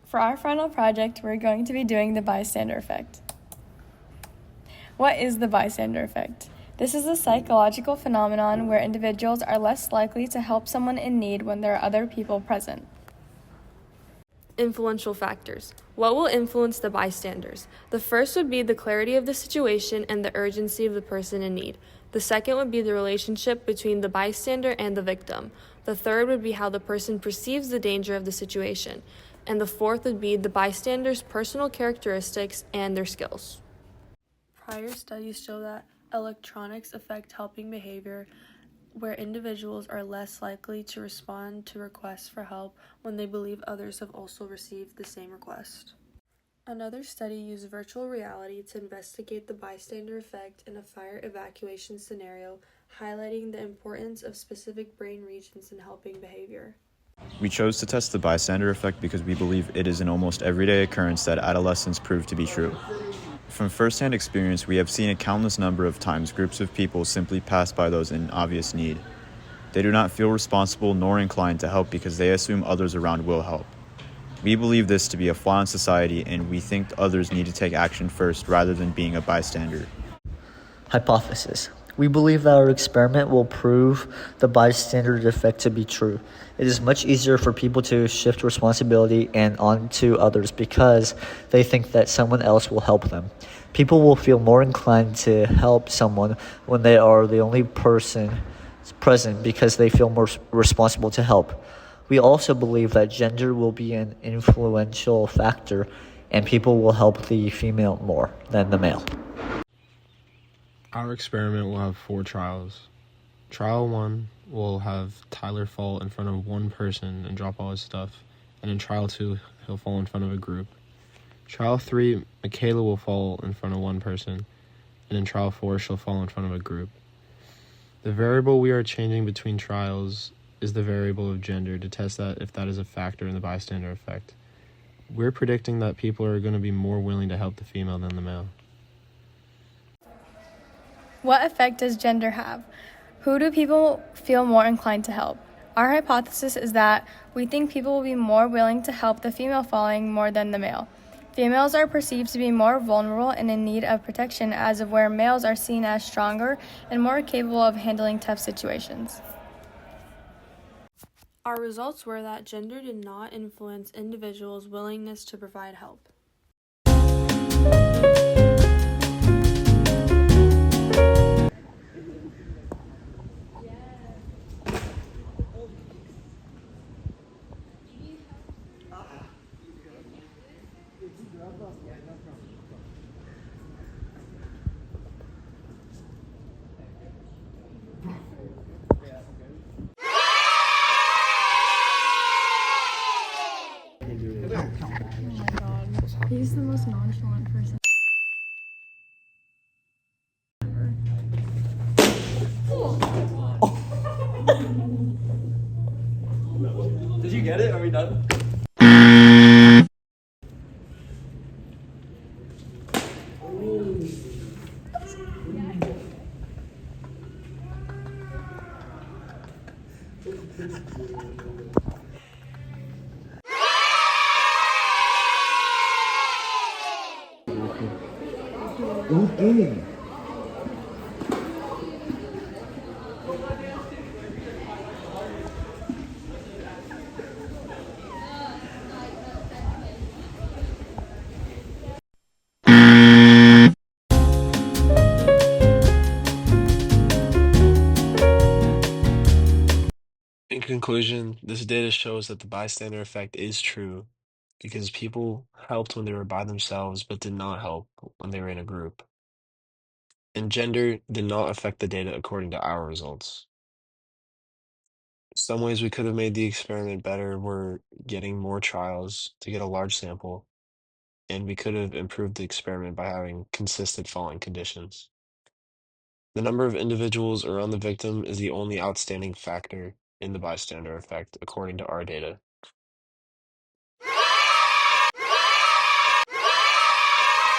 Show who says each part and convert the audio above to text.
Speaker 1: For our final project, we're going to be doing the bystander effect. What is the bystander effect? This is a psychological phenomenon where individuals are less likely to help someone in need when there are other people present.
Speaker 2: Influential factors. What will influence the bystanders? The first would be the clarity of the situation and the urgency of the person in need. The second would be the relationship between the bystander and the victim. The third would be how the person perceives the danger of the situation. And the fourth would be the bystander's personal characteristics and their skills. Prior studies show that electronics affect helping behavior, where individuals are less likely to respond to requests for help when they believe others have also received the same request. Another study used virtual reality to investigate the bystander effect in a fire evacuation scenario, highlighting the importance of specific brain regions in helping behavior.
Speaker 3: We chose to test the bystander effect because we believe it is an almost everyday occurrence that adolescents prove to be true. From first-hand experience, we have seen a countless number of times groups of people simply pass by those in obvious need. They do not feel responsible nor inclined to help because they assume others around will help. We believe this to be a flaw in society, and we think others need to take action first rather than being a bystander.
Speaker 4: Hypothesis. We believe that our experiment will prove the bystander effect to be true. It is much easier for people to shift responsibility and onto others because they think that someone else will help them. People will feel more inclined to help someone when they are the only person present because they feel more responsible to help. We also believe that gender will be an influential factor and people will help the female more than the male.
Speaker 5: Our experiment will have 4 trials. Trial 1 will have Tyler fall in front of one person and drop all his stuff, and in Trial 2, he'll fall in front of a group. Trial 3, Michaela will fall in front of one person, and in Trial 4, she'll fall in front of a group. The variable we are changing between trials is the variable of gender to test that if that is a factor in the bystander effect. We're predicting that people are going to be more willing to help the female than the male.
Speaker 1: What effect does gender have? Who do people feel more inclined to help? Our hypothesis is that we think people will be more willing to help the female falling more than the male. Females are perceived to be more vulnerable and in need of protection, as of where males are seen as stronger and more capable of handling tough situations.
Speaker 2: Our results were that gender did not influence individuals' willingness to provide help.
Speaker 1: He's the most nonchalant person ever.
Speaker 6: Did you get it? Are we done?
Speaker 7: Okay.
Speaker 5: In conclusion, this data shows that the bystander effect is true because people helped when they were by themselves but did not help when they were in a group. And gender did not affect the data according to our results. Some ways we could have made the experiment better were getting more trials to get a large sample, and we could have improved the experiment by having consistent falling conditions. The number of individuals around the victim is the only outstanding factor in the bystander effect according to our data.